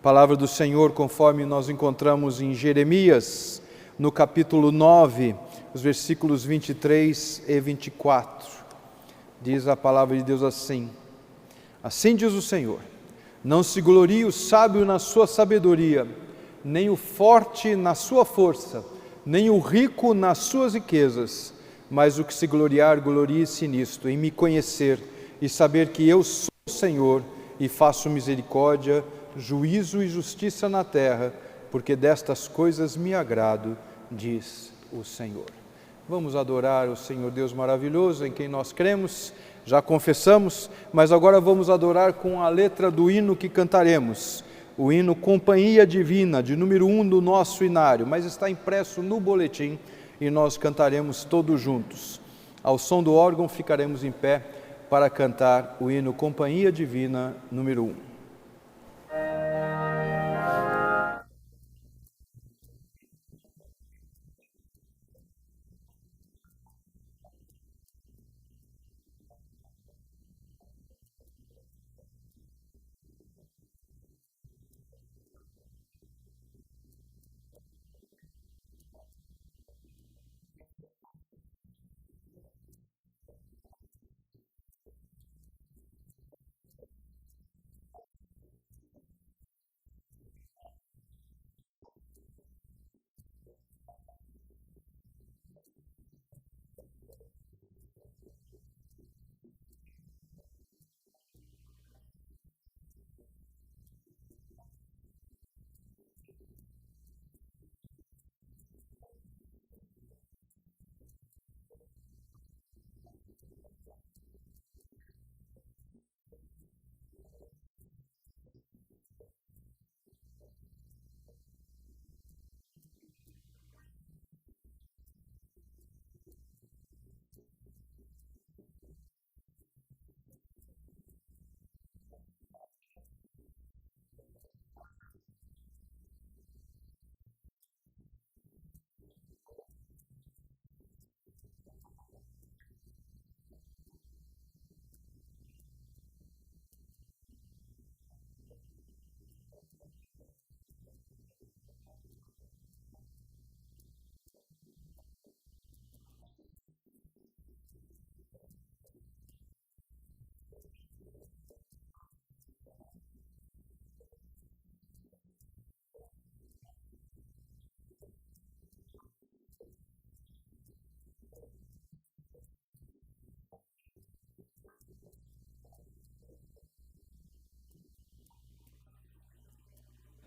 Palavra do Senhor, conforme nós encontramos em Jeremias, no capítulo 9, os versículos 23 e 24. Diz a palavra de Deus assim: Assim diz o Senhor, não se glorie o sábio na sua sabedoria, nem o forte na sua força, nem o rico nas suas riquezas, mas o que se gloriar, glorie-se nisto, em me conhecer e saber que eu sou o Senhor e faço misericórdia, juízo e justiça na terra, porque destas coisas me agrado, diz o Senhor. Vamos adorar o Senhor Deus maravilhoso, em quem nós cremos, já confessamos, mas agora vamos adorar com a letra do hino que cantaremos, o hino Companhia Divina, de número 1 do nosso inário, mas está impresso no boletim e nós cantaremos todos juntos. Ao som do órgão ficaremos em pé para cantar o hino Companhia Divina, número 1.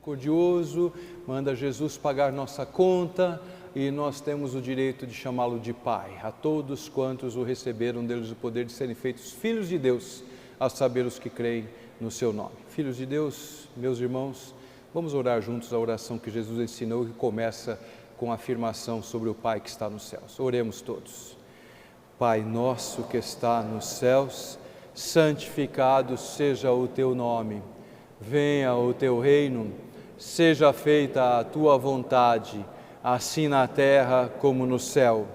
Misericordioso, manda Jesus pagar nossa conta e nós temos o direito de chamá-lo de Pai. A todos quantos o receberam, deles o poder de serem feitos filhos de Deus, a saber os que creem no seu nome. Filhos de Deus, meus irmãos, vamos orar juntos a oração que Jesus ensinou, que começa com a afirmação sobre o Pai que está nos céus. Oremos todos. Pai nosso que está nos céus, santificado seja o teu nome. Venha o teu reino. Seja feita a tua vontade, assim na terra como no céu.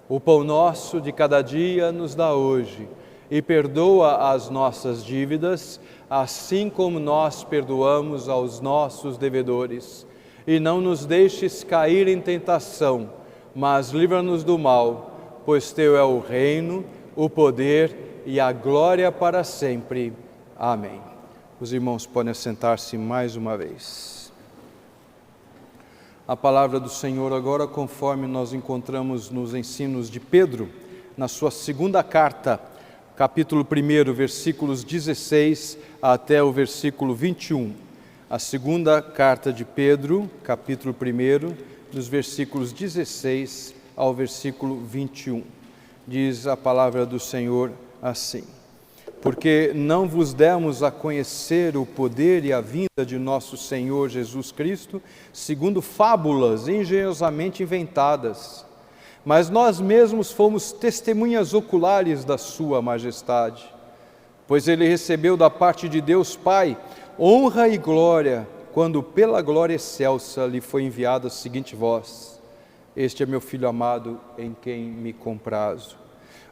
O pão nosso de cada dia nos dá hoje, e perdoa as nossas dívidas, assim como nós perdoamos aos nossos devedores. E não nos deixes cair em tentação, mas livra-nos do mal, pois teu é o reino, o poder e a glória para sempre. Amém. Os irmãos podem assentar-se mais uma vez. A palavra do Senhor agora, conforme nós encontramos nos ensinos de Pedro, na sua segunda carta, capítulo 1, versículos 16 até o versículo 21. A segunda carta de Pedro, capítulo 1, dos versículos 16 ao versículo 21. Diz a palavra do Senhor assim: Porque não vos demos a conhecer o poder e a vinda de nosso Senhor Jesus Cristo, segundo fábulas engenhosamente inventadas, mas nós mesmos fomos testemunhas oculares da sua majestade. Pois ele recebeu da parte de Deus Pai honra e glória, quando pela glória excelsa lhe foi enviada a seguinte voz: Este é meu Filho amado, em quem me comprazo.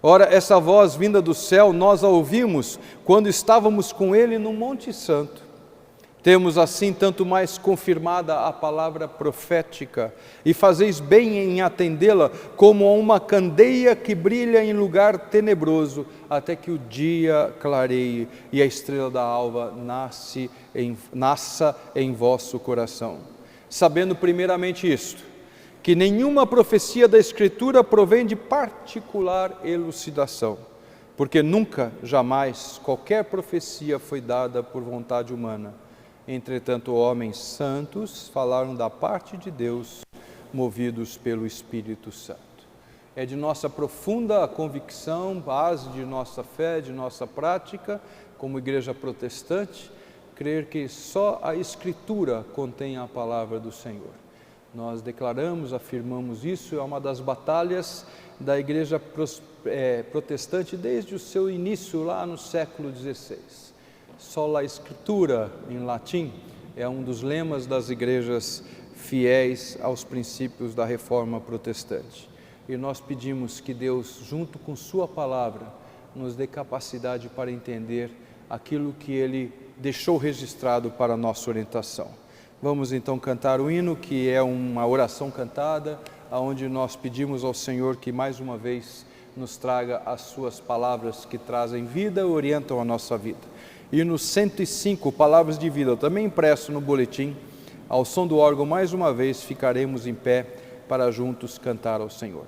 Ora, essa voz vinda do céu nós a ouvimos quando estávamos com ele no Monte Santo. Temos assim tanto mais confirmada a palavra profética, e fazeis bem em atendê-la como a uma candeia que brilha em lugar tenebroso, até que o dia clareie e a estrela da alva nasça em vosso coração. Sabendo primeiramente isto, que nenhuma profecia da Escritura provém de particular elucidação, porque nunca, jamais, qualquer profecia foi dada por vontade humana. Entretanto, homens santos falaram da parte de Deus, movidos pelo Espírito Santo. É de nossa profunda convicção, base de nossa fé, de nossa prática, como igreja protestante, crer que só a Escritura contém a palavra do Senhor. Nós declaramos, afirmamos isso, é uma das batalhas da igreja protestante desde o seu início lá no século XVI. Sola Escritura, em latim, é um dos lemas das igrejas fiéis aos princípios da reforma protestante. E nós pedimos que Deus, junto com sua palavra, nos dê capacidade para entender aquilo que Ele deixou registrado para a nossa orientação. Vamos então cantar o hino, que é uma oração cantada, onde nós pedimos ao Senhor que mais uma vez nos traga as suas palavras que trazem vida e orientam a nossa vida. Hino 105, Palavras de Vida, também impresso no boletim. Ao som do órgão, mais uma vez, ficaremos em pé para juntos cantar ao Senhor.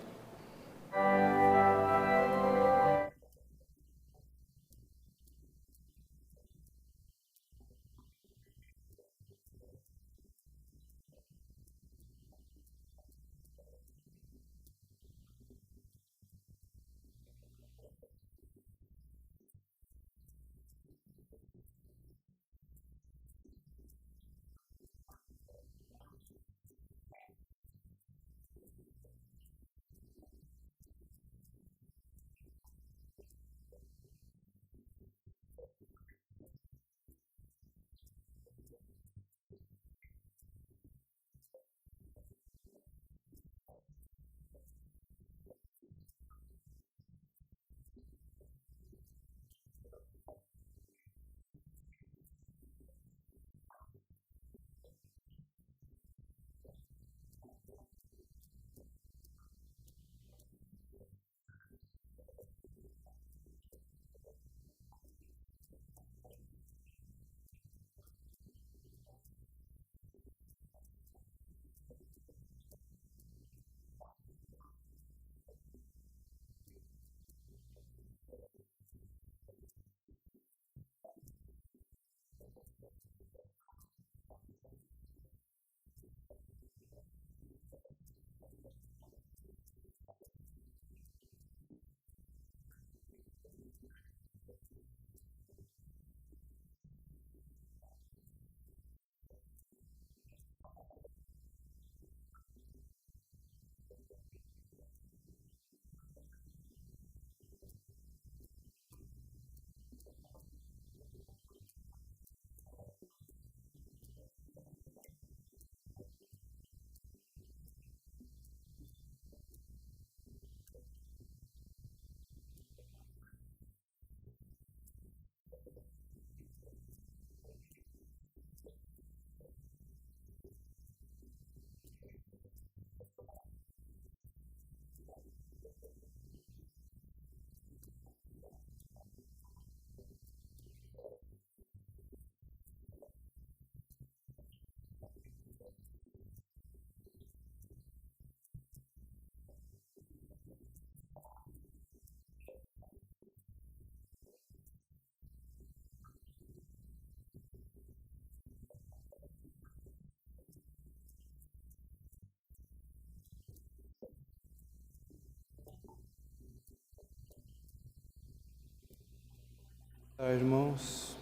Irmãos,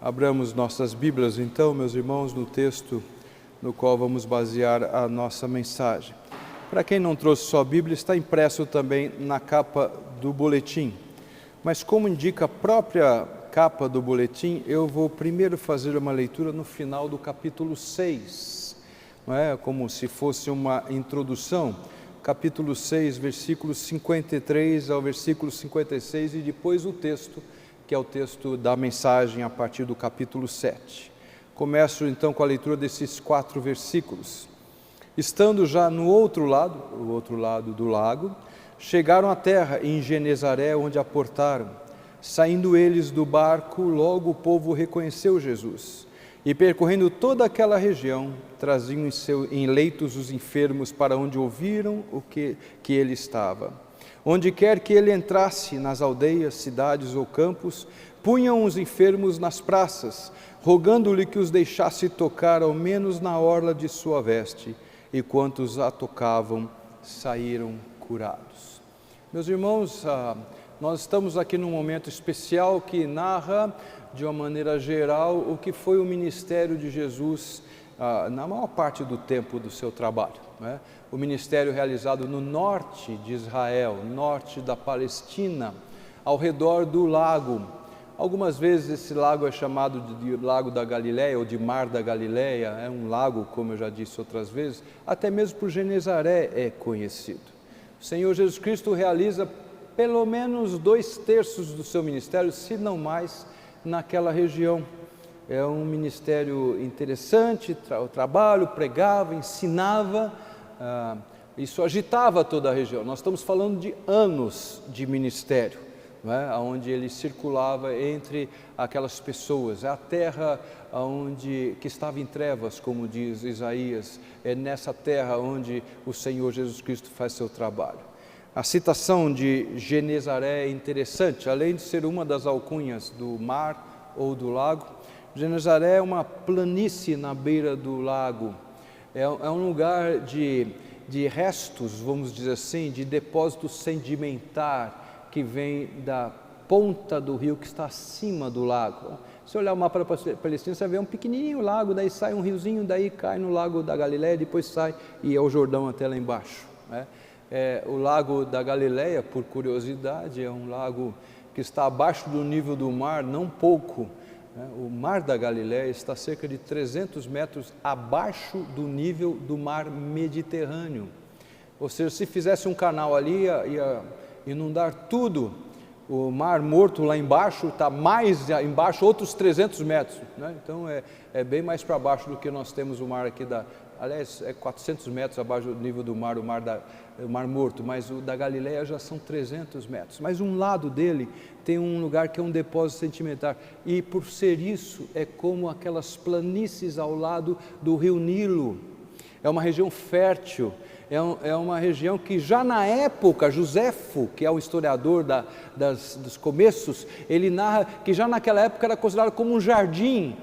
abramos nossas Bíblias então, meus irmãos, no texto no qual vamos basear a nossa mensagem. Para quem não trouxe sua Bíblia, está impresso também na capa do boletim. Mas como indica a própria capa do boletim, eu vou primeiro fazer uma leitura no final do capítulo 6, não é? Como se fosse uma introdução. Capítulo 6, versículos 53 ao versículo 56, e depois o texto que é o texto da mensagem a partir do capítulo 7. Começo então com a leitura desses 4 versículos. Estando já no outro lado, o outro lado do lago, chegaram à terra em Genezaré, onde aportaram. Saindo eles do barco, logo o povo reconheceu Jesus. E percorrendo toda aquela região, traziam em leitos os enfermos para onde ouviram que ele estava. Onde quer que ele entrasse, nas aldeias, cidades ou campos, punham os enfermos nas praças, rogando-lhe que os deixasse tocar ao menos na orla de sua veste, e quantos a tocavam saíram curados. Meus irmãos, nós estamos aqui num momento especial que narra, de uma maneira geral, o que foi o ministério de Jesus na maior parte do tempo do seu trabalho, né? O ministério realizado no norte de Israel, norte da Palestina, ao redor do lago. Algumas vezes esse lago é chamado de Lago da Galileia ou de Mar da Galileia, é um lago, como eu já disse outras vezes, até mesmo por Genezaré é conhecido. O Senhor Jesus Cristo realiza pelo menos 2/3 do seu ministério, se não mais, naquela região. É um ministério interessante, o trabalho, pregava, ensinava, isso agitava toda a região. Nós estamos falando de anos de ministério, né, onde ele circulava entre aquelas pessoas. É a terra que estava em trevas, como diz Isaías, é nessa terra onde o Senhor Jesus Cristo faz seu trabalho. A citação de Genezaré é interessante, além de ser uma das alcunhas do mar ou do lago. Genezaré é uma planície na beira do lago, é um lugar de restos, vamos dizer assim, de depósito sedimentar que vem da ponta do rio que está acima do lago. Se olhar o mapa da Palestina, você vê um pequenininho lago, daí sai um riozinho, daí cai no lago da Galileia, depois sai e é o Jordão até lá embaixo, né? O lago da Galileia, por curiosidade, é um lago que está abaixo do nível do mar, não pouco, né? O mar da Galileia está cerca de 300 metros abaixo do nível do mar Mediterrâneo. Ou seja, se fizesse um canal ali, ia inundar tudo. O Mar Morto lá embaixo está mais embaixo, outros 300 metros, né? Então é bem mais para baixo do que nós temos o mar aqui aliás, é 400 metros abaixo do nível do mar, o Mar Morto, mas o da Galileia já são 300 metros. Mas um lado dele tem um lugar que é um depósito sedimentar, e por ser isso, é como aquelas planícies ao lado do rio Nilo. É uma região fértil, é uma região que já na época, Joséfo, que é o historiador dos começos, ele narra que já naquela época era considerado como um jardim.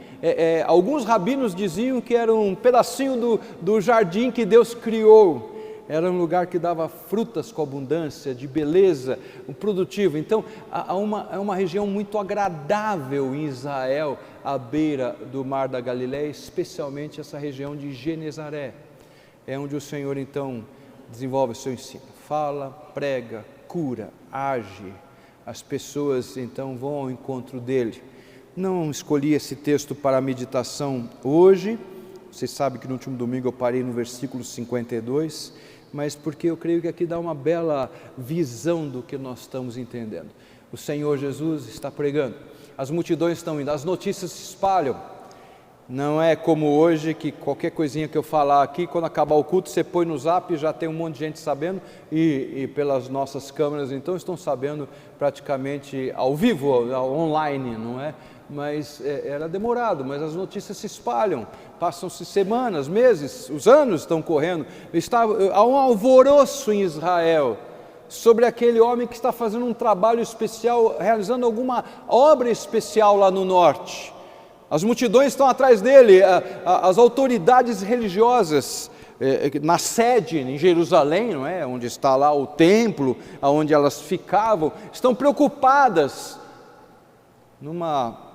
Alguns rabinos diziam que era um pedacinho do jardim que Deus criou. Era um lugar que dava frutas com abundância, de beleza, produtivo. Então, é uma região muito agradável em Israel, à beira do Mar da Galileia, especialmente essa região de Genezaré. É onde o Senhor então desenvolve o seu ensino. Fala, prega, cura, age. As pessoas então vão ao encontro dele. Não escolhi esse texto para a meditação hoje. Vocês sabem que no último domingo eu parei no versículo 52, mas porque eu creio que aqui dá uma bela visão do que nós estamos entendendo. O Senhor Jesus está pregando, as multidões estão indo, as notícias se espalham. Não é como hoje que qualquer coisinha que eu falar aqui, quando acabar o culto, você põe no zap e já tem um monte de gente sabendo, e pelas nossas câmeras então estão sabendo praticamente ao vivo, online, não é? Mas era demorado, mas as notícias se espalham, passam-se semanas, meses, os anos estão correndo, há um alvoroço em Israel sobre aquele homem que está fazendo um trabalho especial, realizando alguma obra especial lá no norte. As multidões estão atrás dele, as autoridades religiosas na sede em Jerusalém, não é? Onde está lá o templo, onde elas ficavam, estão preocupadas. Numa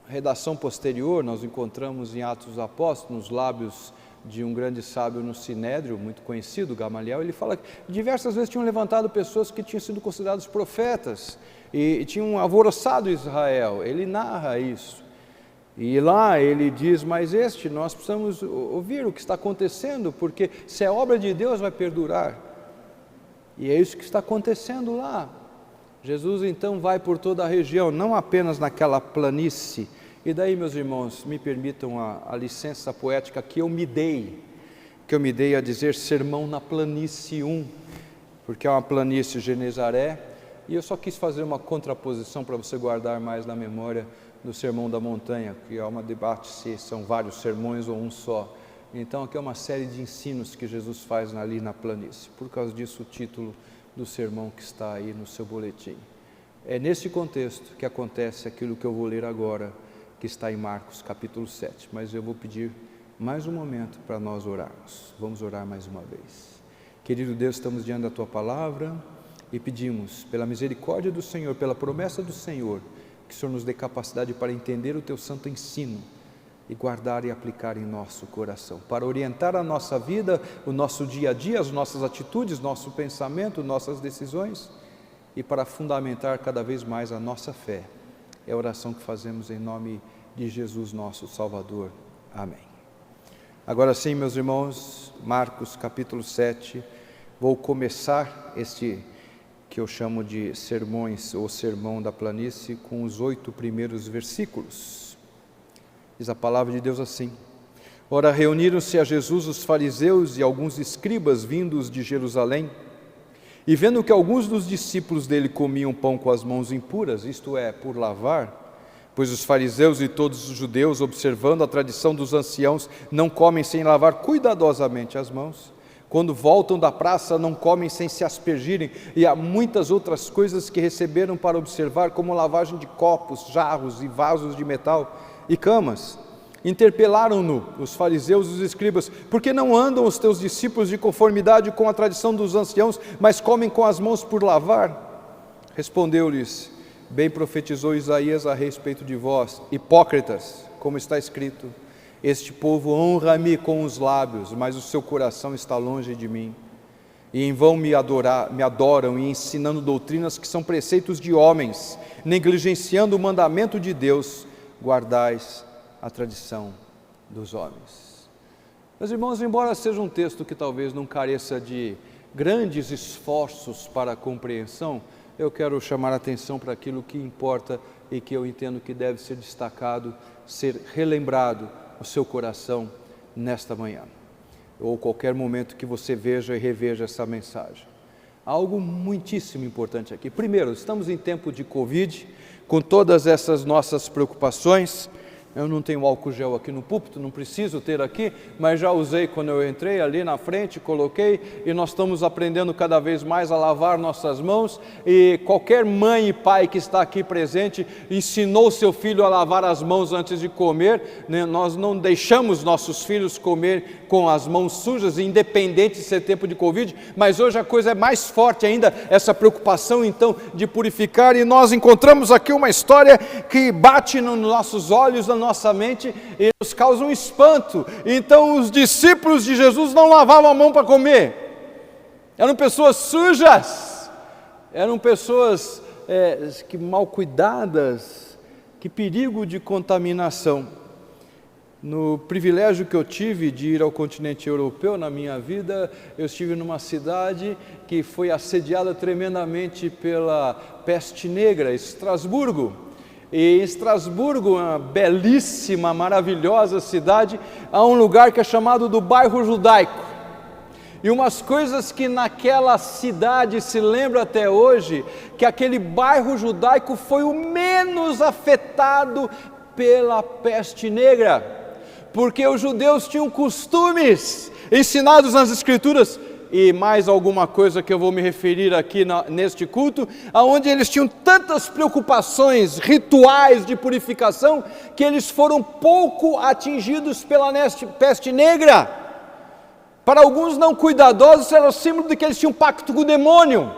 redação posterior, nós encontramos em Atos dos Apóstolos, nos lábios de um grande sábio no Sinédrio, muito conhecido, Gamaliel, ele fala que diversas vezes tinham levantado pessoas que tinham sido considerados profetas e tinham alvoroçado Israel. Ele narra isso. E lá ele diz, mas nós precisamos ouvir o que está acontecendo, porque se é obra de Deus vai perdurar. E é isso que está acontecendo lá. Jesus então vai por toda a região, não apenas naquela planície. E daí, meus irmãos, me permitam a licença poética que eu me dei a dizer Sermão na Planície 1, porque é uma planície Genezaré, e eu só quis fazer uma contraposição para você guardar mais na memória do Sermão da Montanha, que é um debate se são vários sermões ou um só. Então aqui é uma série de ensinos que Jesus faz ali na planície, por causa disso o título do sermão que está aí no seu boletim. É nesse contexto que acontece aquilo que eu vou ler agora, que está em Marcos capítulo 7, mas eu vou pedir mais um momento para nós orarmos. Vamos orar mais uma vez. Querido Deus, estamos diante da Tua Palavra e pedimos, pela misericórdia do Senhor, pela promessa do Senhor, que o Senhor nos dê capacidade para entender o Teu santo ensino e guardar e aplicar em nosso coração, para orientar a nossa vida, o nosso dia a dia, as nossas atitudes, nosso pensamento, nossas decisões, e para fundamentar cada vez mais a nossa fé. É a oração que fazemos em nome de Jesus, nosso Salvador. Amém. Agora sim, meus irmãos, Marcos capítulo 7, vou começar este que eu chamo de sermões ou sermão da planície com os 8 primeiros versículos. Diz a palavra de Deus assim: Ora, reuniram-se a Jesus os fariseus e alguns escribas vindos de Jerusalém, e vendo que alguns dos discípulos dele comiam pão com as mãos impuras, isto é, por lavar, pois os fariseus e todos os judeus, observando a tradição dos anciãos, não comem sem lavar cuidadosamente as mãos. Quando voltam da praça, não comem sem se aspergirem, e há muitas outras coisas que receberam para observar, como lavagem de copos, jarros e vasos de metal e camas. Interpelaram-no, os fariseus e os escribas: por que não andam os teus discípulos de conformidade com a tradição dos anciãos, mas comem com as mãos por lavar? Respondeu-lhes: bem profetizou Isaías a respeito de vós, hipócritas, como está escrito: este povo honra-me com os lábios, mas o seu coração está longe de mim. E em vão me adoram, e ensinando doutrinas que são preceitos de homens, negligenciando o mandamento de Deus, guardais a tradição dos homens. Meus irmãos, embora seja um texto que talvez não careça de grandes esforços para a compreensão, eu quero chamar a atenção para aquilo que importa e que eu entendo que deve ser destacado, ser relembrado no seu coração nesta manhã, ou qualquer momento que você veja e reveja essa mensagem. Há algo muitíssimo importante aqui. Primeiro, estamos em tempo de Covid, com todas essas nossas preocupações. Eu não tenho álcool gel aqui no púlpito, não preciso ter aqui, mas já usei quando eu entrei ali na frente, coloquei, e nós estamos aprendendo cada vez mais a lavar nossas mãos, e qualquer mãe e pai que está aqui presente ensinou seu filho a lavar as mãos antes de comer, né? Nós não deixamos nossos filhos comer com as mãos sujas, independente de ser tempo de Covid, mas hoje a coisa é mais forte ainda, essa preocupação então de purificar, e nós encontramos aqui uma história que bate nos nossos olhos, na nossa mente, e nos causa um espanto. Então os discípulos de Jesus não lavavam a mão para comer, eram pessoas sujas, eram pessoas que mal cuidadas, que perigo de contaminação. No privilégio que eu tive de ir ao continente europeu na minha vida, eu estive numa cidade que foi assediada tremendamente pela peste negra, Estrasburgo. E em Estrasburgo, uma belíssima, maravilhosa cidade, há um lugar que é chamado do bairro judaico. E umas coisas que naquela cidade se lembra até hoje, que aquele bairro judaico foi o menos afetado pela peste negra, porque os judeus tinham costumes ensinados nas Escrituras, e mais alguma coisa que eu vou me referir aqui neste culto, onde eles tinham tantas preocupações rituais de purificação, que eles foram pouco atingidos pela peste negra. Para alguns não cuidadosos, era o símbolo de que eles tinham um pacto com o demônio.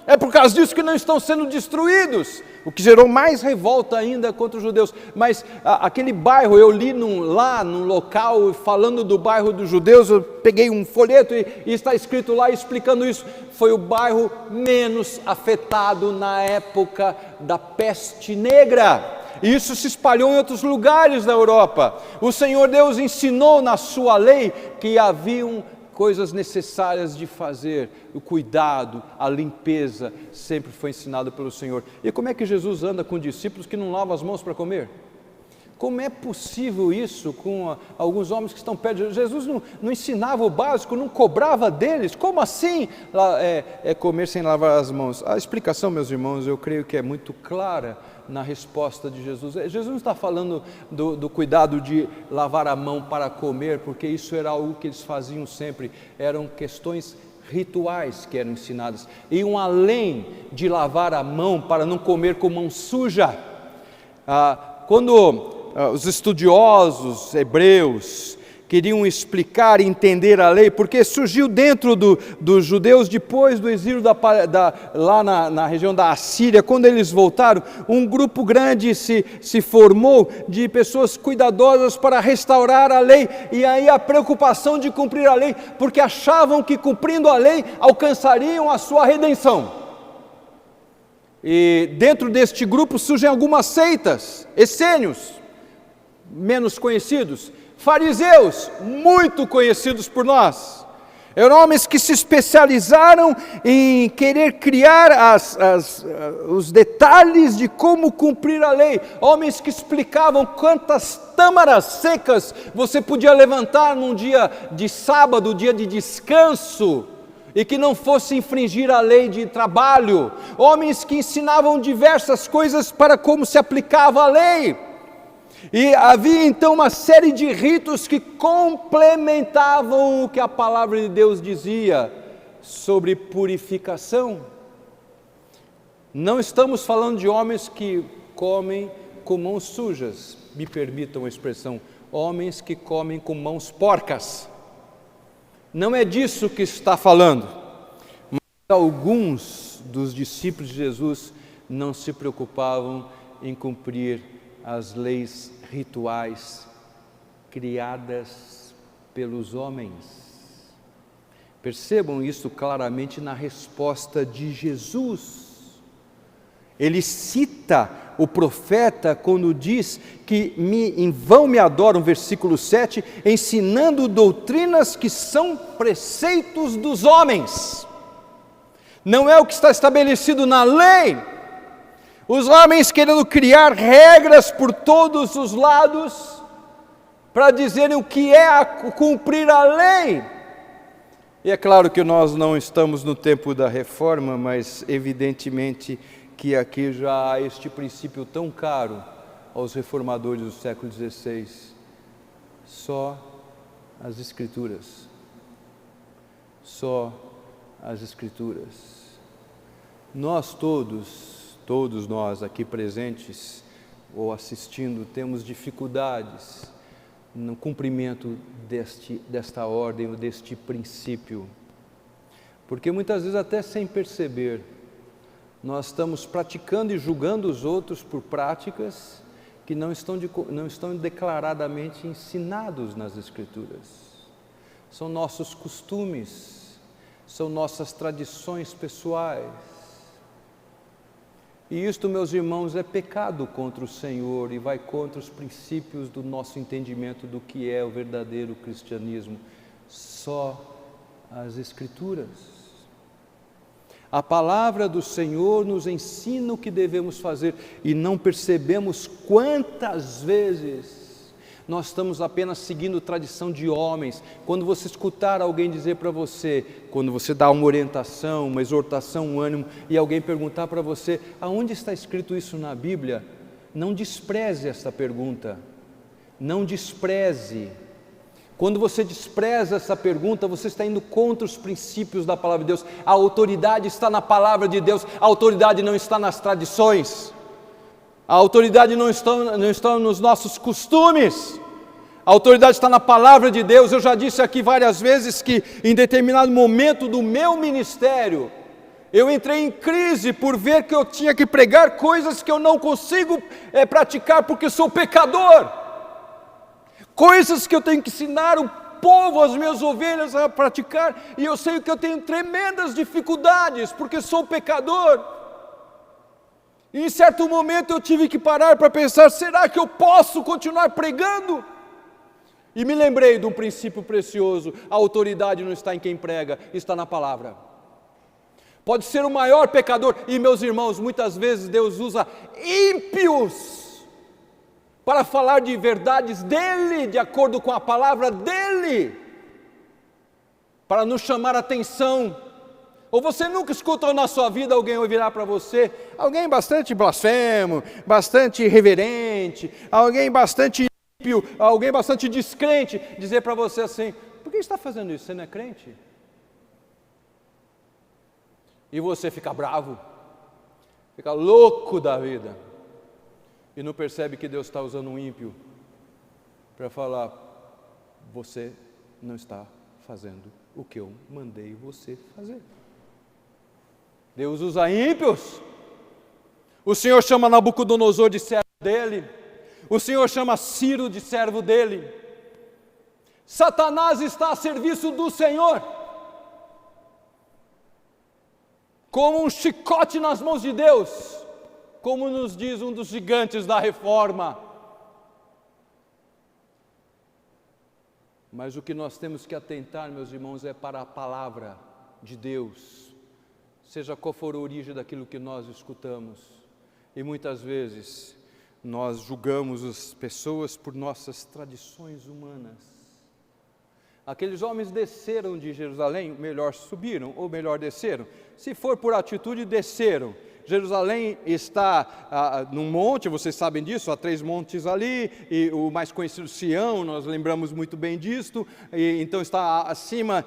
É por causa disso que não estão sendo destruídos, o que gerou mais revolta ainda contra os judeus. Mas aquele bairro, eu li lá num local falando do bairro dos judeus, eu peguei um folheto e está escrito lá explicando isso. Foi o bairro menos afetado na época da peste negra. E isso se espalhou em outros lugares da Europa. O Senhor Deus ensinou na sua lei que haviam coisas necessárias de fazer, o cuidado, a limpeza, sempre foi ensinado pelo Senhor. E como é que Jesus anda com discípulos que não lavam as mãos para comer? Como é possível isso com alguns homens que estão perto de Jesus? Não ensinava o básico, não cobrava deles? Como assim comer sem lavar as mãos? A explicação, meus irmãos, eu creio que é muito clara na resposta de Jesus. Jesus não está falando do cuidado de lavar a mão para comer, porque isso era algo que eles faziam sempre, eram questões rituais que eram ensinadas, iam além de lavar a mão para não comer com mão suja. Quando os estudiosos hebreus queriam explicar e entender a lei, porque surgiu dentro dos judeus depois do exílio lá na região da Assíria, quando eles voltaram, um grupo grande se formou de pessoas cuidadosas para restaurar a lei, e aí a preocupação de cumprir a lei, porque achavam que cumprindo a lei alcançariam a sua redenção. E dentro deste grupo surgem algumas seitas, essênios, menos conhecidos, fariseus, muito conhecidos por nós. Eram homens que se especializaram em querer criar os detalhes de como cumprir a lei. Homens que explicavam quantas tâmaras secas você podia levantar num dia de sábado, dia de descanso, e que não fosse infringir a lei de trabalho. Homens que ensinavam diversas coisas para como se aplicava a lei. E havia então uma série de ritos que complementavam o que a palavra de Deus dizia sobre purificação. Não estamos falando de homens que comem com mãos sujas, me permitam a expressão, homens que comem com mãos porcas. Não é disso que está falando, mas alguns dos discípulos de Jesus não se preocupavam em cumprir as leis rituais criadas pelos homens. Percebam isso claramente na resposta de Jesus. Ele cita o profeta quando diz que em vão me adoram, versículo 7, ensinando doutrinas que são preceitos dos homens. Não é o que está estabelecido na lei. Os homens querendo criar regras por todos os lados para dizerem o que é cumprir a lei. E é claro que nós não estamos no tempo da reforma, mas evidentemente que aqui já há este princípio tão caro aos reformadores do século XVI. Só as Escrituras. Só as Escrituras. Nós todos nós aqui presentes ou assistindo, temos dificuldades no cumprimento desta ordem ou deste princípio, porque muitas vezes até sem perceber, nós estamos praticando e julgando os outros por práticas que não estão declaradamente ensinados nas Escrituras. São nossos costumes, são nossas tradições pessoais. E isto, meus irmãos, é pecado contra o Senhor e vai contra os princípios do nosso entendimento do que é o verdadeiro cristianismo. Só as Escrituras. A palavra do Senhor nos ensina o que devemos fazer e não percebemos quantas vezes nós estamos apenas seguindo tradição de homens. Quando você escutar alguém dizer para você, quando você dá uma orientação, uma exortação, um ânimo, e alguém perguntar para você, aonde está escrito isso na Bíblia? Não despreze esta pergunta, não despreze. Quando você despreza essa pergunta, você está indo contra os princípios da palavra de Deus. A autoridade está na palavra de Deus, a autoridade não está nas tradições. A autoridade não está nos nossos costumes. A autoridade está na palavra de Deus. Eu já disse aqui várias vezes que em determinado momento do meu ministério, eu entrei em crise por ver que eu tinha que pregar coisas que eu não consigo praticar porque sou pecador. Coisas que eu tenho que ensinar o povo, as minhas ovelhas a praticar, e eu sei que eu tenho tremendas dificuldades porque sou pecador. E em certo momento eu tive que parar para pensar, será que eu posso continuar pregando? E me lembrei de um princípio precioso: a autoridade não está em quem prega, está na palavra. Pode ser o maior pecador, e meus irmãos, muitas vezes Deus usa ímpios para falar de verdades dEle, de acordo com a palavra dEle, para nos chamar a atenção. Ou você nunca escutou na sua vida alguém virar para você, alguém bastante blasfemo, bastante irreverente, alguém bastante ímpio, alguém bastante descrente, dizer para você assim: por que está fazendo isso? Você não é crente? E você fica bravo, fica louco da vida, e não percebe que Deus está usando um ímpio para falar: você não está fazendo o que eu mandei você fazer. Deus usa ímpios. O Senhor chama Nabucodonosor de servo dele, o Senhor chama Ciro de servo dele. Satanás está a serviço do Senhor, como um chicote nas mãos de Deus, como nos diz um dos gigantes da reforma. Mas o que nós temos que atentar, meus irmãos, é para a palavra de Deus, seja qual for a origem daquilo que nós escutamos. E muitas vezes nós julgamos as pessoas por nossas tradições humanas. Aqueles homens desceram de Jerusalém, melhor subiram, ou melhor desceram. Se for por atitude, desceram. Jerusalém está num monte, vocês sabem disso, há 3 montes ali, e o mais conhecido Sião, nós lembramos muito bem disto, e então está acima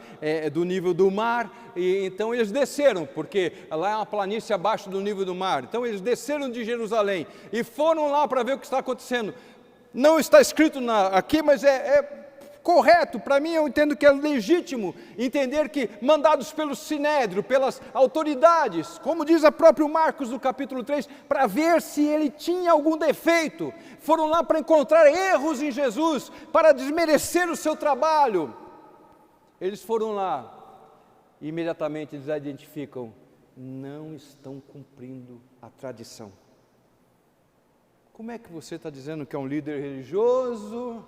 do nível do mar, e então eles desceram, porque lá é uma planície abaixo do nível do mar. Então eles desceram de Jerusalém e foram lá para ver o que está acontecendo. Não está escrito aqui, mas correto, para mim eu entendo que é legítimo entender que mandados pelo Sinédrio, pelas autoridades, como diz a próprio Marcos no capítulo 3, para ver se ele tinha algum defeito, foram lá para encontrar erros em Jesus, para desmerecer o seu trabalho. Eles foram lá e imediatamente eles identificam: não estão cumprindo a tradição. Como é que você está dizendo que é um líder religioso?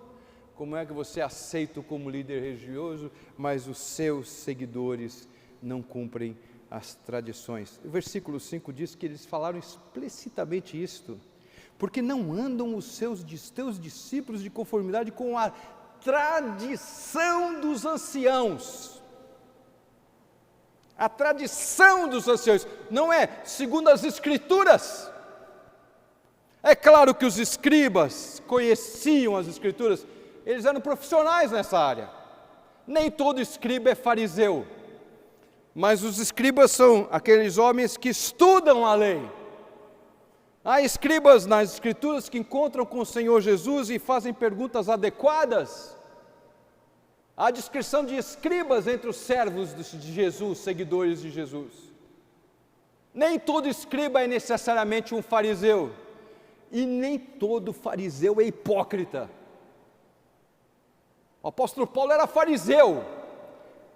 Como é que você é aceito como líder religioso, mas os seus seguidores não cumprem as tradições? O versículo 5 diz que eles falaram explicitamente isto: porque não andam os teus discípulos de conformidade com a tradição dos anciãos. A tradição dos anciãos não é segundo as Escrituras. É claro que os escribas conheciam as Escrituras, eles eram profissionais nessa área. Nem todo escriba é fariseu, mas os escribas são aqueles homens que estudam a lei. Há escribas nas Escrituras que encontram com o Senhor Jesus e fazem perguntas adequadas. Há descrição de escribas entre os servos de Jesus, seguidores de Jesus. Nem todo escriba é necessariamente um fariseu, e nem todo fariseu é hipócrita. O apóstolo Paulo era fariseu,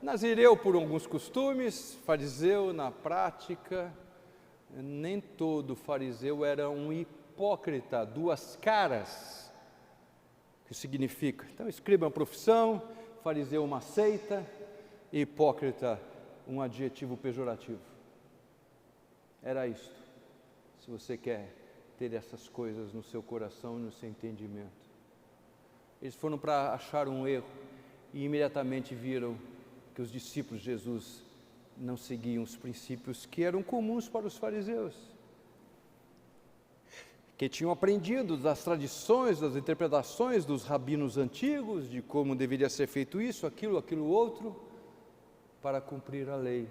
nazireu por alguns costumes, fariseu na prática. Nem todo fariseu era um hipócrita, 2 caras, que significa. Então, escriba é uma profissão, fariseu uma seita, e hipócrita um adjetivo pejorativo. Era isto, se você quer ter essas coisas no seu coração e no seu entendimento. Eles foram para achar um erro e imediatamente viram que os discípulos de Jesus não seguiam os princípios que eram comuns para os fariseus, que tinham aprendido das tradições, das interpretações dos rabinos antigos, de como deveria ser feito isso, aquilo outro, para cumprir a lei.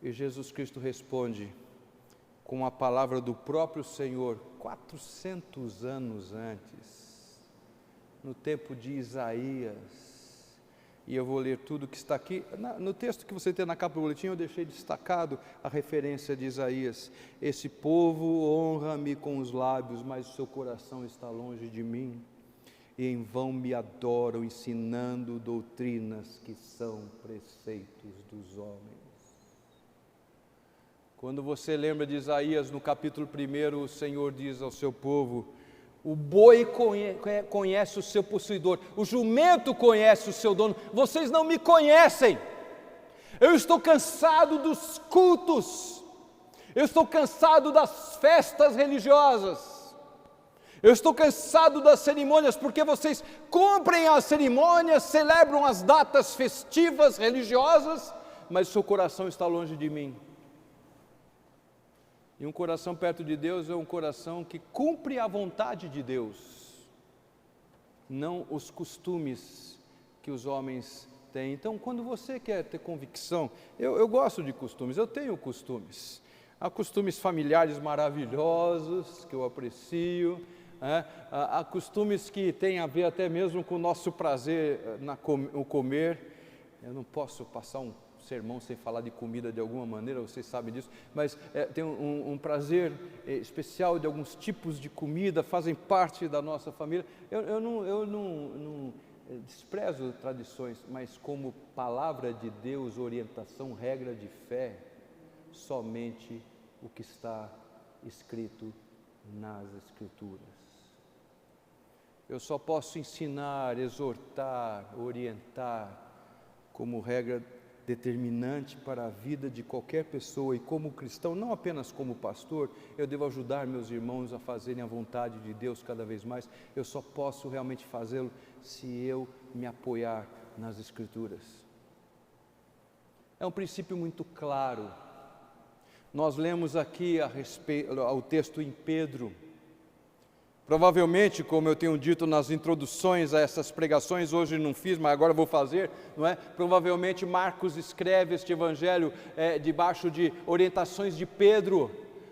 E Jesus Cristo responde com a palavra do próprio Senhor, 400 anos antes, no tempo de Isaías. E eu vou ler tudo que está aqui. No texto que você tem na capa do boletim, eu deixei destacado a referência de Isaías. Esse povo honra-me com os lábios, mas o seu coração está longe de mim. E em vão me adoram, ensinando doutrinas que são preceitos dos homens. Quando você lembra de Isaías, no capítulo 1, o Senhor diz ao seu povo: O boi conhece o seu possuidor, o jumento conhece o seu dono. Vocês não me conhecem. Eu estou cansado dos cultos, eu estou cansado das festas religiosas, eu estou cansado das cerimônias, porque vocês cumprem as cerimônias, celebram as datas festivas religiosas, mas seu coração está longe de mim. E um coração perto de Deus é um coração que cumpre a vontade de Deus, não os costumes que os homens têm. Então, quando você quer ter convicção, eu gosto de costumes, eu tenho costumes. Há costumes familiares maravilhosos que eu aprecio, há costumes que têm a ver até mesmo com o nosso prazer no comer. Eu não posso passar um sermão sem falar de comida de alguma maneira, vocês sabem disso, mas tem um prazer especial de alguns tipos de comida, fazem parte da nossa família. Eu não desprezo tradições, mas como palavra de Deus, orientação, regra de fé, somente o que está escrito nas Escrituras. Eu só posso ensinar, exortar, orientar como regra determinante para a vida de qualquer pessoa, e como cristão, não apenas como pastor, eu devo ajudar meus irmãos a fazerem a vontade de Deus cada vez mais. Eu só posso realmente fazê-lo se eu me apoiar nas Escrituras. É um princípio muito claro. Nós lemos aqui ao texto em Pedro. Provavelmente, como eu tenho dito nas introduções a essas pregações, hoje não fiz, mas agora vou fazer, não é? Provavelmente Marcos escreve este evangelho debaixo de orientações de Pedro.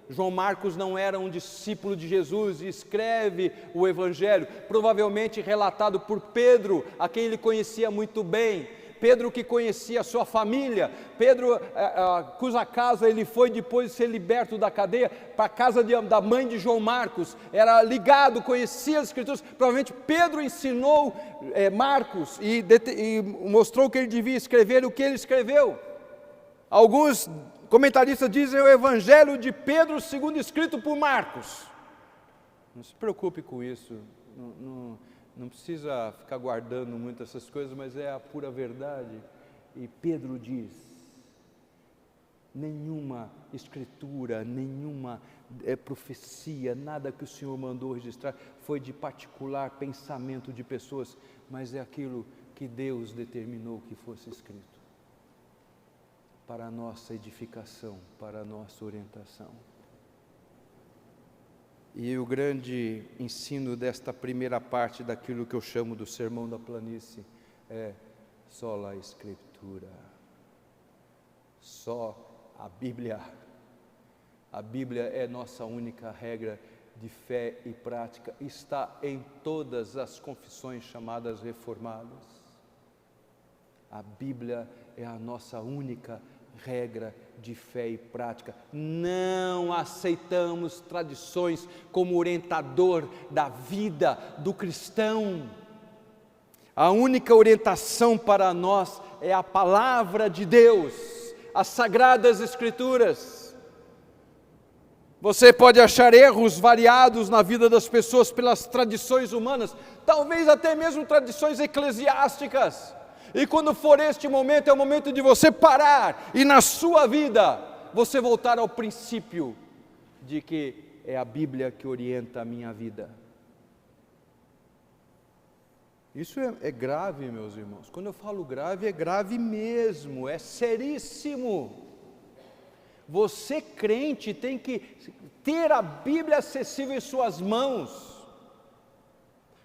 João Marcos não era um discípulo de Jesus e escreve o evangelho, provavelmente relatado por Pedro, a quem ele conhecia muito bem. Pedro que conhecia a sua família, Pedro cuja casa ele foi depois de ser liberto da cadeia, para a casa da mãe de João Marcos, era ligado, conhecia as Escrituras. Provavelmente Pedro ensinou Marcos e mostrou que ele devia escrever o que ele escreveu. Alguns comentaristas dizem o Evangelho de Pedro segundo escrito por Marcos. Não se preocupe com isso, não precisa ficar guardando muito essas coisas, mas é a pura verdade. E Pedro diz: nenhuma escritura, nenhuma profecia, nada que o Senhor mandou registrar foi de particular pensamento de pessoas, mas é aquilo que Deus determinou que fosse escrito para a nossa edificação, para a nossa orientação. E o grande ensino desta primeira parte daquilo que eu chamo do Sermão da Planície é só a Escritura, só a Bíblia. A Bíblia é nossa única regra de fé e prática, está em todas as confissões chamadas reformadas. A Bíblia é a nossa única regra de fé e prática. Não aceitamos tradições como orientador da vida do cristão. A única orientação para nós é a palavra de Deus, as sagradas Escrituras. Você pode achar erros variados na vida das pessoas pelas tradições humanas, talvez até mesmo tradições eclesiásticas. E quando for este momento, é o momento de você parar e na sua vida você voltar ao princípio de que é a Bíblia que orienta a minha vida. Isso é grave, meus irmãos. Quando eu falo grave, é grave mesmo, é seríssimo. Você, crente, tem que ter a Bíblia acessível em suas mãos.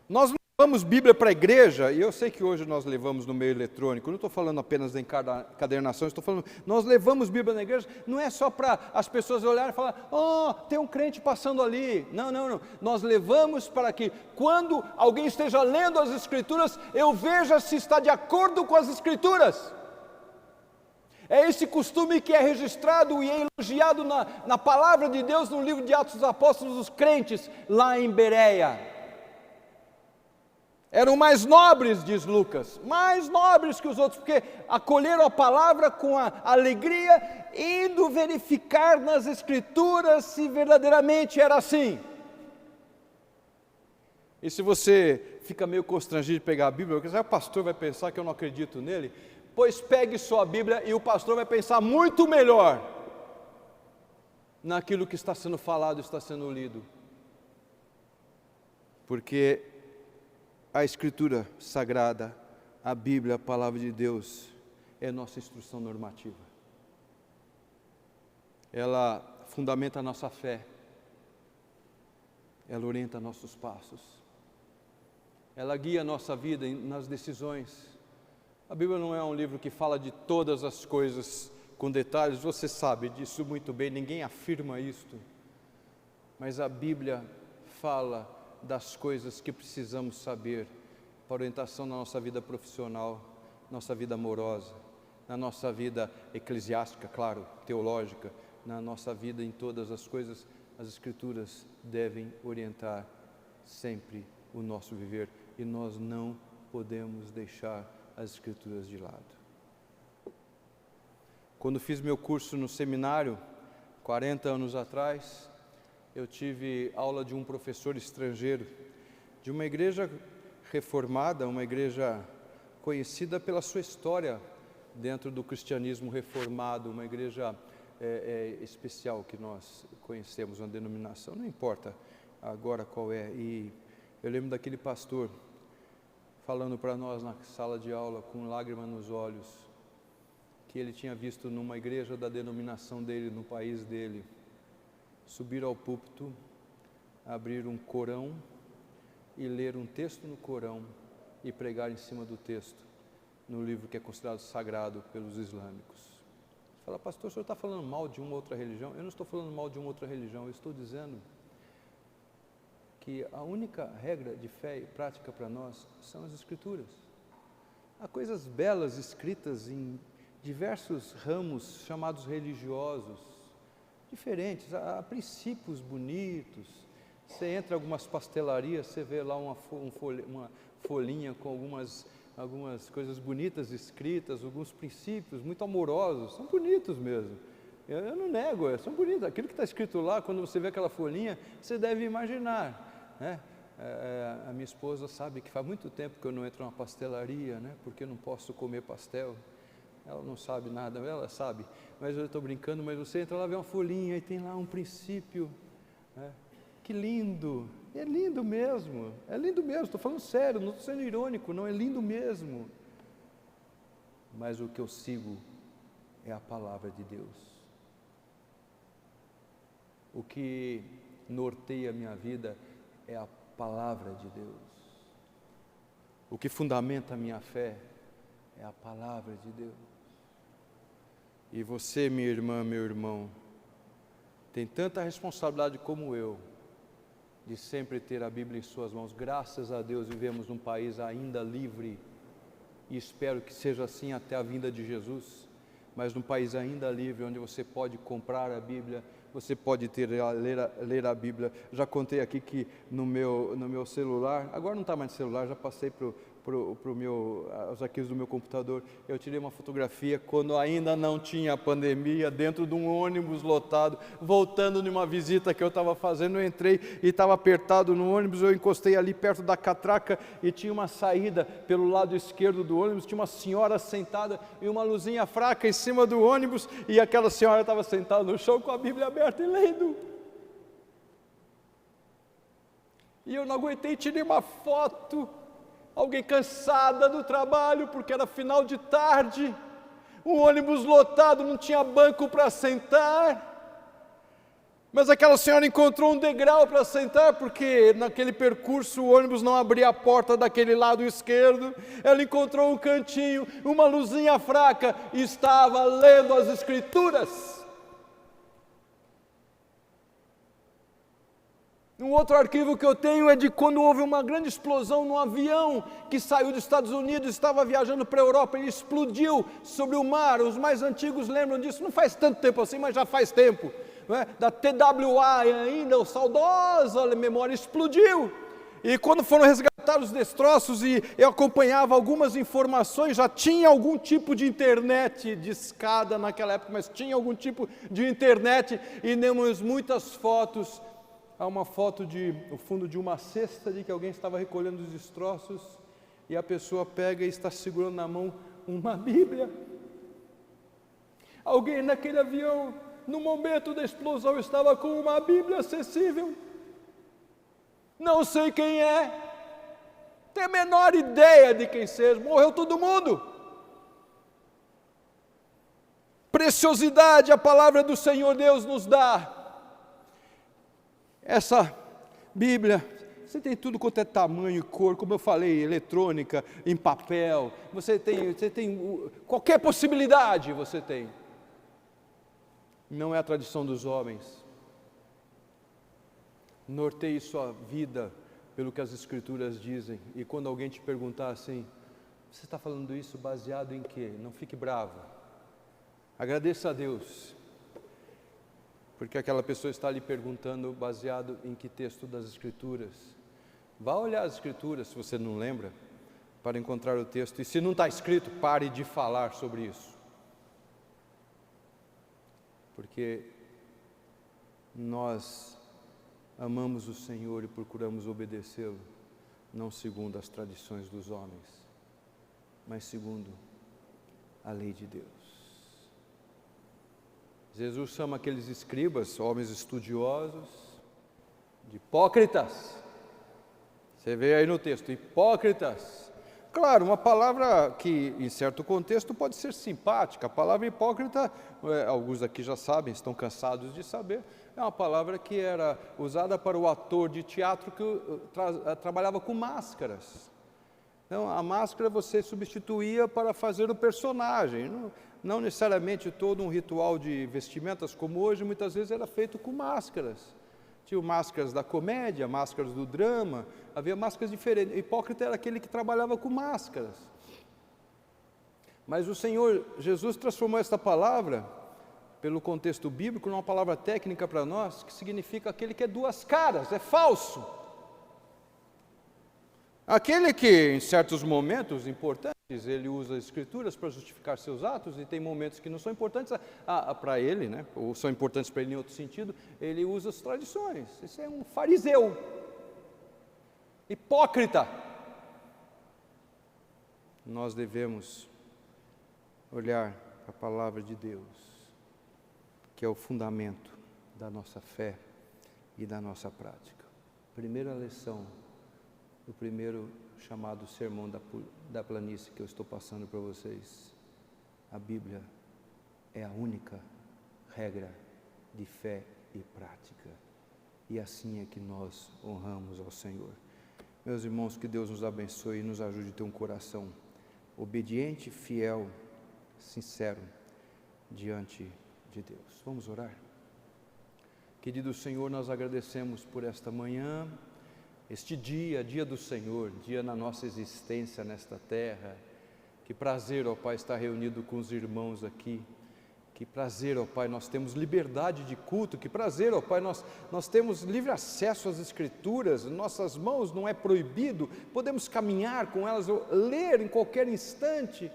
Nós não levamos Bíblia para a igreja, e eu sei que hoje nós levamos no meio eletrônico, não estou falando apenas da encadernação, estou falando, nós levamos Bíblia na igreja, não é só para as pessoas olharem e falar, tem um crente passando ali. Não, nós levamos para que quando alguém esteja lendo as Escrituras, eu veja se está de acordo com as Escrituras. É esse costume que é registrado e é elogiado na palavra de Deus no livro de Atos dos Apóstolos, dos crentes lá em Bereia. Eram mais nobres, diz Lucas, mais nobres que os outros, porque acolheram a palavra com a alegria, indo verificar nas Escrituras se verdadeiramente era assim. E se você fica meio constrangido de pegar a Bíblia, porque o pastor vai pensar que eu não acredito nele, pois pegue sua Bíblia e o pastor vai pensar muito melhor naquilo que está sendo falado, está sendo lido. Porque a Escritura Sagrada, a Bíblia, a Palavra de Deus, é nossa instrução normativa. Ela fundamenta a nossa fé, ela orienta nossos passos, ela guia a nossa vida nas decisões. A Bíblia não é um livro que fala de todas as coisas com detalhes, você sabe disso muito bem, ninguém afirma isto, mas a Bíblia fala das coisas que precisamos saber para orientação na nossa vida profissional, nossa vida amorosa, na nossa vida eclesiástica, claro, teológica, na nossa vida em todas as coisas. As Escrituras devem orientar sempre o nosso viver e nós não podemos deixar as Escrituras de lado. Quando fiz meu curso no seminário, 40 anos atrás, eu tive aula de um professor estrangeiro, de uma igreja reformada, uma igreja conhecida pela sua história dentro do cristianismo reformado, uma igreja especial que nós conhecemos, uma denominação, não importa agora qual é. E eu lembro daquele pastor falando para nós na sala de aula, com lágrima nos olhos, que ele tinha visto numa igreja da denominação dele, no país dele, subir ao púlpito, abrir um Corão e ler um texto no Corão e pregar em cima do texto, no livro que é considerado sagrado pelos islâmicos. Você fala, pastor, o senhor está falando mal de uma outra religião? Eu não estou falando mal de uma outra religião, eu estou dizendo que a única regra de fé e prática para nós são as Escrituras. Há coisas belas escritas em diversos ramos chamados religiosos, diferentes, há princípios bonitos. Você entra em algumas pastelarias, você vê lá uma folhinha com algumas coisas bonitas escritas, alguns princípios muito amorosos, são bonitos mesmo. Eu não nego, são bonitos. Aquilo que está escrito lá, quando você vê aquela folhinha, você deve imaginar, né? A minha esposa sabe que faz muito tempo que eu não entro numa pastelaria, né? Porque eu não posso comer pastel. Ela não sabe nada, ela sabe, mas eu estou brincando, mas você entra lá, vê uma folhinha e tem lá um princípio, né? Que lindo, é lindo mesmo, estou falando sério, não estou sendo irônico, não, é lindo mesmo. Mas o que eu sigo é a palavra de Deus. O que norteia a minha vida é a palavra de Deus. O que fundamenta a minha fé é a palavra de Deus. E você, minha irmã, meu irmão, tem tanta responsabilidade como eu, de sempre ter a Bíblia em suas mãos. Graças a Deus vivemos num país ainda livre, e espero que seja assim até a vinda de Jesus, mas num país ainda livre, onde você pode comprar a Bíblia, você pode ler a Bíblia. Já contei aqui que no meu celular, agora não está mais no celular, já passei para os arquivos do meu computador, eu tirei uma fotografia quando ainda não tinha pandemia, dentro de um ônibus lotado, voltando de uma visita que eu estava fazendo. Eu entrei e estava apertado no ônibus, eu encostei ali perto da catraca e tinha uma saída pelo lado esquerdo do ônibus, tinha uma senhora sentada e uma luzinha fraca em cima do ônibus, e aquela senhora estava sentada no chão com a Bíblia aberta e lendo. E eu não aguentei, tirei uma foto. Alguém cansada do trabalho, porque era final de tarde, um ônibus lotado, não tinha banco para sentar, mas aquela senhora encontrou um degrau para sentar, porque naquele percurso o ônibus não abria a porta daquele lado esquerdo. Ela encontrou um cantinho, uma luzinha fraca, e estava lendo as Escrituras. Um outro arquivo que eu tenho é de quando houve uma grande explosão num avião que saiu dos Estados Unidos, estava viajando para a Europa, ele explodiu sobre o mar. Os mais antigos lembram disso, não faz tanto tempo assim, mas já faz tempo, não é? Da TWA ainda, o saudosa memória, explodiu. E quando foram resgatar os destroços, e eu acompanhava algumas informações, já tinha algum tipo de internet de escada naquela época, mas tinha algum tipo de internet, e temos muitas fotos há uma foto o fundo de uma cesta de que alguém estava recolhendo os destroços e a pessoa pega e está segurando na mão uma Bíblia. Alguém naquele avião, no momento da explosão, estava com uma Bíblia acessível. Não sei quem é, tenho a menor ideia de quem seja, morreu todo mundo. Preciosidade a palavra do Senhor Deus nos dá. Essa Bíblia, você tem tudo quanto é tamanho e cor, como eu falei, eletrônica, em papel, você tem qualquer possibilidade você tem. Não é a tradição dos homens. Norteie sua vida pelo que as Escrituras dizem. E quando alguém te perguntar assim, você está falando isso baseado em quê? Não fique bravo. Agradeça a Deus, porque aquela pessoa está lhe perguntando baseado em que texto das Escrituras. Vá olhar as Escrituras, se você não lembra, para encontrar o texto. E se não está escrito, pare de falar sobre isso. Porque nós amamos o Senhor e procuramos obedecê-lo, não segundo as tradições dos homens, mas segundo a lei de Deus. Jesus chama aqueles escribas, homens estudiosos, de hipócritas. Você vê aí no texto, hipócritas. Claro, uma palavra que em certo contexto pode ser simpática. A palavra hipócrita, alguns aqui já sabem, estão cansados de saber, é uma palavra que era usada para o ator de teatro que trabalhava com máscaras. Então, a máscara você substituía para fazer o personagem. Não necessariamente todo um ritual de vestimentas como hoje, muitas vezes era feito com máscaras. Tinha máscaras da comédia, máscaras do drama, havia máscaras diferentes. O hipócrita era aquele que trabalhava com máscaras. Mas o Senhor Jesus transformou esta palavra, pelo contexto bíblico, numa palavra técnica para nós, que significa aquele que é duas caras, é falso. Aquele que, em certos momentos importantes, ele usa as Escrituras para justificar seus atos, e tem momentos que não são importantes para ele, né? Ou são importantes para ele em outro sentido, ele usa as tradições. Esse é um fariseu, hipócrita. Nós devemos olhar a palavra de Deus, que é o fundamento da nossa fé e da nossa prática. Primeira lição, o primeiro chamado sermão da planície que eu estou passando para vocês. A Bíblia é a única regra de fé e prática. E assim é que nós honramos ao Senhor. Meus irmãos, que Deus nos abençoe e nos ajude a ter um coração obediente, fiel, sincero diante de Deus. Vamos orar? Querido Senhor, nós agradecemos por esta manhã, este dia do Senhor, dia na nossa existência nesta terra. Que prazer, ó Pai, estar reunido com os irmãos aqui. Que prazer, ó Pai, nós temos liberdade de culto. Que prazer, ó Pai, nós temos livre acesso às Escrituras. Nossas mãos não é proibido, podemos caminhar com elas, ler em qualquer instante.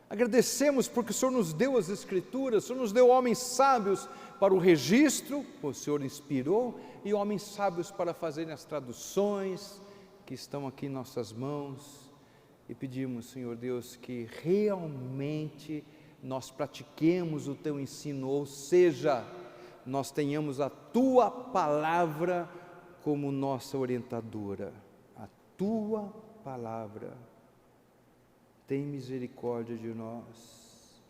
Agradecemos porque o Senhor nos deu as Escrituras, o Senhor nos deu homens sábios para o registro, o Senhor inspirou, e homens sábios para fazerem as traduções que estão aqui em nossas mãos. E pedimos, Senhor Deus, que realmente nós pratiquemos o Teu ensino, ou seja, nós tenhamos a Tua palavra como nossa orientadora. A Tua palavra. Tem misericórdia de nós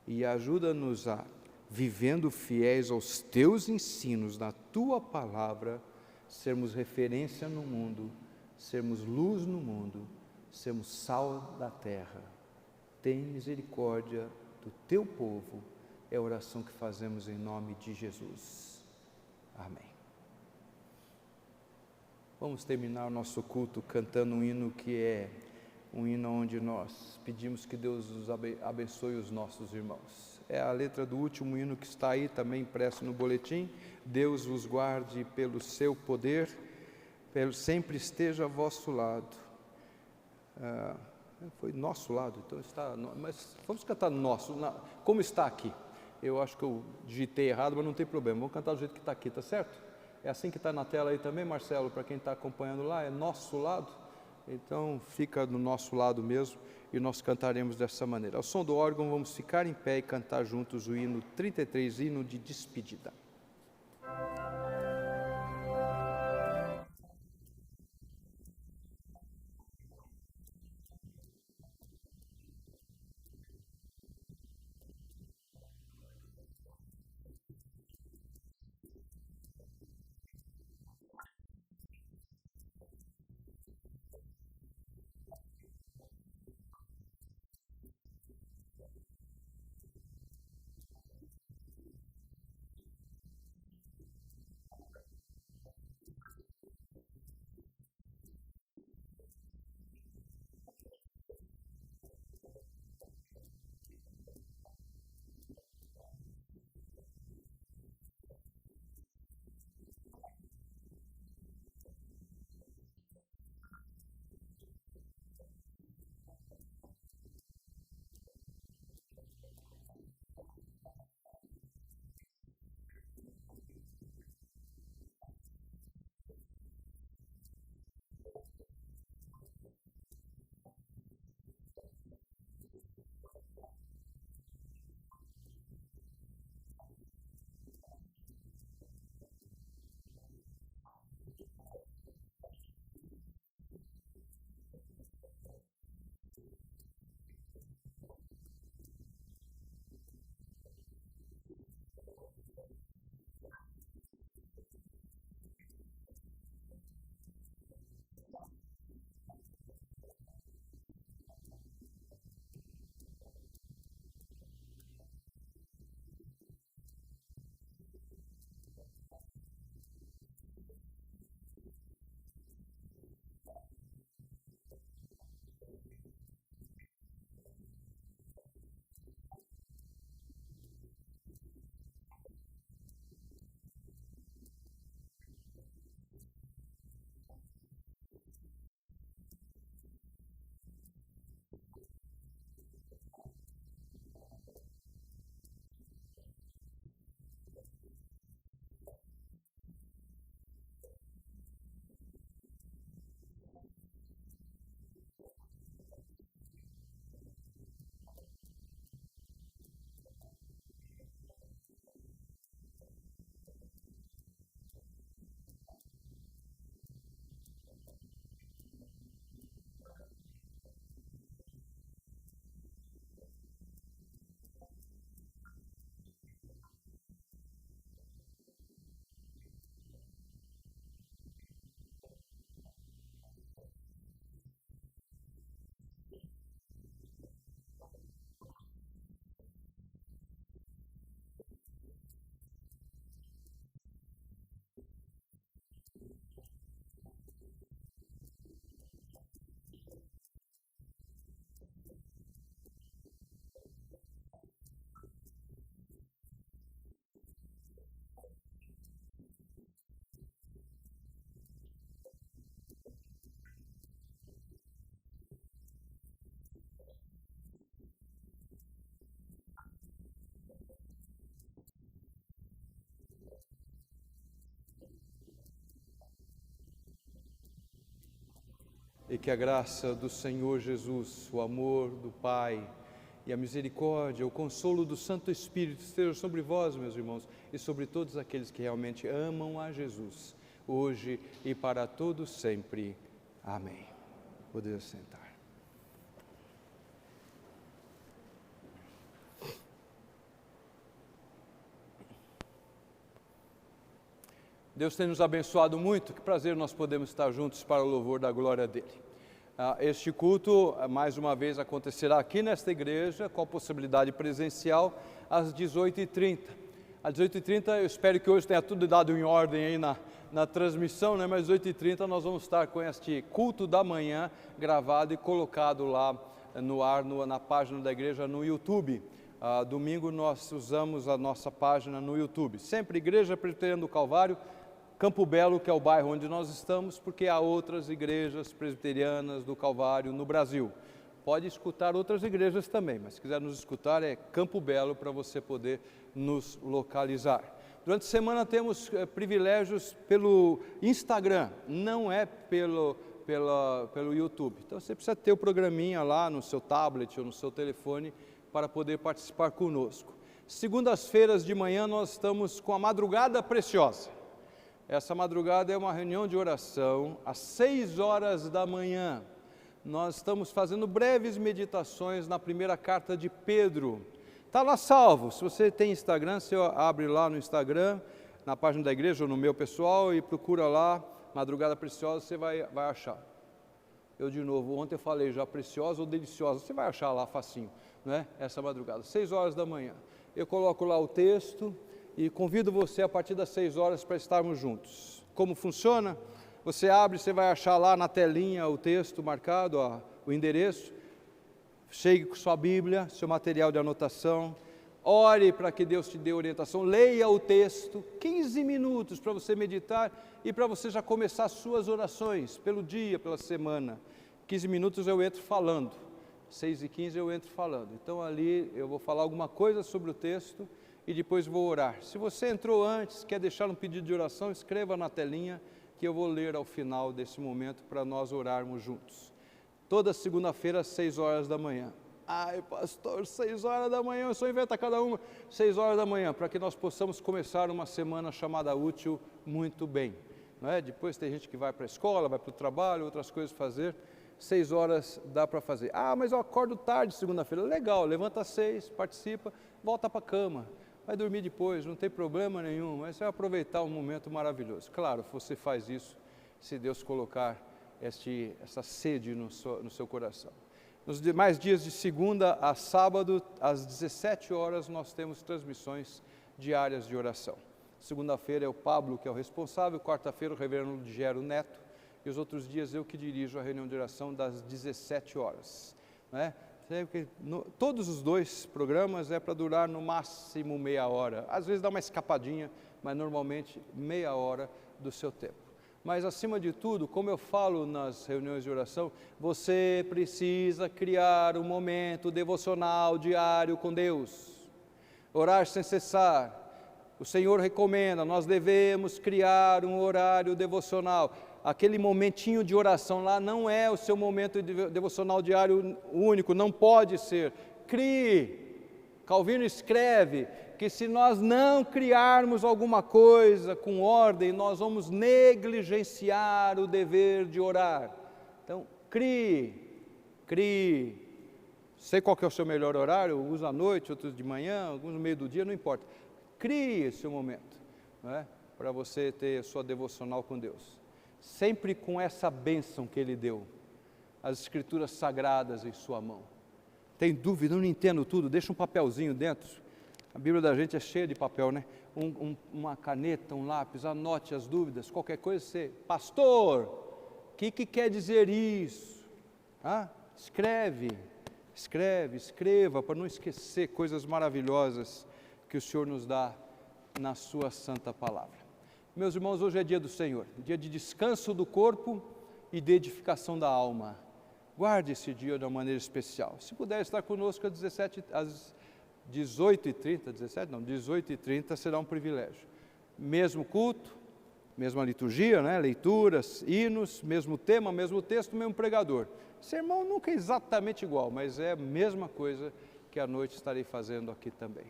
e ajuda-nos a, vivendo fiéis aos Teus ensinos, na Tua palavra, sermos referência no mundo, sermos luz no mundo, sermos sal da terra. Tem misericórdia do Teu povo, é a oração que fazemos em nome de Jesus. Amém. Vamos terminar o nosso culto cantando um hino que é um hino onde nós pedimos que Deus nos abençoe os nossos irmãos. É a letra do último hino que está aí também impresso no boletim. Deus vos guarde pelo seu poder, sempre esteja a vosso lado. Foi nosso lado, então está, mas vamos cantar nosso, como está aqui. Eu acho que eu digitei errado, mas não tem problema, vamos cantar do jeito que está aqui, tá certo? É assim que está na tela aí também, Marcelo, para quem está acompanhando lá, é nosso lado. Então fica do nosso lado mesmo e nós cantaremos dessa maneira. Ao som do órgão vamos ficar em pé e cantar juntos o hino 33, hino de despedida. E que a graça do Senhor Jesus, o amor do Pai e a misericórdia, o consolo do Santo Espírito estejam sobre vós, meus irmãos, e sobre todos aqueles que realmente amam a Jesus, hoje e para todos sempre. Amém. Podemos sentar. Deus tem nos abençoado muito, que prazer nós podemos estar juntos para o louvor da glória dEle. Este culto, mais uma vez, acontecerá aqui nesta igreja, com a possibilidade presencial, às 18h30. Às 18h30, eu espero que hoje tenha tudo dado em ordem aí na transmissão, né? Mas às 18h30 nós vamos estar com este culto da manhã gravado e colocado lá no ar, na página da igreja no YouTube. Domingo nós usamos a nossa página no YouTube. Sempre Igreja Presbiteriana do Calvário, Campo Belo, que é o bairro onde nós estamos, porque há outras igrejas presbiterianas do Calvário no Brasil. Pode escutar outras igrejas também, mas se quiser nos escutar é Campo Belo para você poder nos localizar. Durante a semana temos privilégios pelo Instagram, não é pelo YouTube. Então você precisa ter o programinha lá no seu tablet ou no seu telefone para poder participar conosco. Segundas-feiras de manhã nós estamos com a Madrugada Preciosa. Essa madrugada é uma reunião de oração às 6 horas da manhã. Nós estamos fazendo breves meditações na primeira carta de Pedro. Está lá salvo. Se você tem Instagram, você abre lá no Instagram, na página da igreja ou no meu pessoal e procura lá, Madrugada Preciosa, você vai achar. Eu de novo, ontem eu falei já preciosa ou deliciosa, você vai achar lá facinho, não é? Essa madrugada, 6 horas da manhã. Eu coloco lá o texto e convido você a partir das 6 horas para estarmos juntos. Como funciona? Você abre, você vai achar lá na telinha o texto marcado, o endereço. Chegue com sua Bíblia, seu material de anotação. Ore para que Deus te dê orientação. Leia o texto, 15 minutos para você meditar e para você já começar as suas orações pelo dia, pela semana. 15 minutos eu entro falando. 6h15 eu entro falando. Então ali eu vou falar alguma coisa sobre o texto e depois vou orar. Se você entrou antes, quer deixar um pedido de oração, escreva na telinha que eu vou ler ao final desse momento para nós orarmos juntos. Toda segunda-feira às 6 horas da manhã. Ai pastor, 6 horas da manhã, eu só invento cada uma. 6 horas da manhã, para que nós possamos começar uma semana chamada útil muito bem. Não é? Depois tem gente que vai para a escola, vai para o trabalho, outras coisas fazer. 6 horas dá para fazer. Ah, mas eu acordo tarde segunda-feira. Legal, levanta às 6, participa, volta para a cama. Vai dormir depois, não tem problema nenhum, mas você vai aproveitar um momento maravilhoso. Claro, você faz isso se Deus colocar essa sede no seu coração. Nos demais dias de segunda a sábado, às 17 horas, nós temos transmissões diárias de oração. Segunda-feira é o Pablo que é o responsável, quarta-feira o reverendo Ligero Neto, e os outros dias eu que dirijo a reunião de oração das 17 horas. Né? Todos os 2 programas é para durar no máximo meia hora, às vezes dá uma escapadinha, mas normalmente meia hora do seu tempo. Mas acima de tudo, como eu falo nas reuniões de oração, você precisa criar um momento devocional diário com Deus, orar sem cessar. O Senhor recomenda, nós devemos criar um horário devocional. Aquele momentinho de oração lá não é o seu momento devocional diário único, não pode ser. Crie. Calvino escreve que se nós não criarmos alguma coisa com ordem, nós vamos negligenciar o dever de orar. Então, crie. Sei qual que é o seu melhor horário, uns à noite, outros de manhã, alguns no meio do dia, não importa. Crie esse momento, não é? Para você ter sua devocional com Deus. Sempre com essa bênção que Ele deu, as escrituras sagradas em sua mão. Tem dúvida, eu não entendo tudo, deixa um papelzinho dentro. A Bíblia da gente é cheia de papel, né? Uma caneta, um lápis, anote as dúvidas, qualquer coisa você... Pastor, o que quer dizer isso? Escreva, para não esquecer coisas maravilhosas que o Senhor nos dá na sua santa palavra. Meus irmãos, hoje é dia do Senhor, dia de descanso do corpo e de edificação da alma. Guarde esse dia de uma maneira especial. Se puder estar conosco às 18h30, será um privilégio. Mesmo culto, mesma liturgia, né? Leituras, hinos, mesmo tema, mesmo texto, mesmo pregador. Sermão nunca é exatamente igual, mas é a mesma coisa que à noite estarei fazendo aqui também.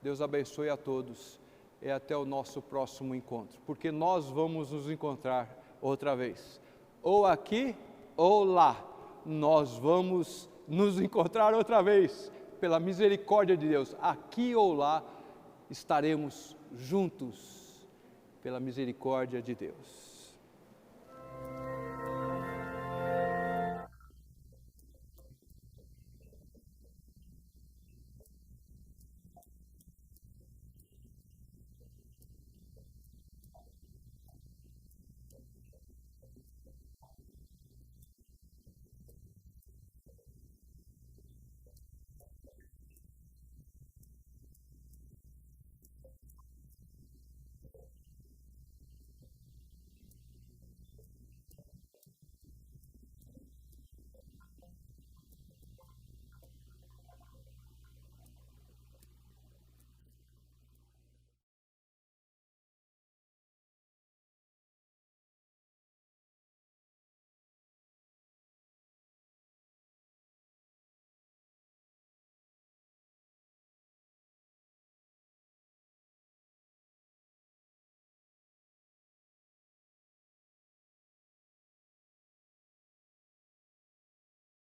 Deus abençoe a todos e até o nosso próximo encontro, porque nós vamos nos encontrar outra vez, ou aqui ou lá. Nós vamos nos encontrar outra vez, pela misericórdia de Deus, aqui ou lá estaremos juntos, pela misericórdia de Deus.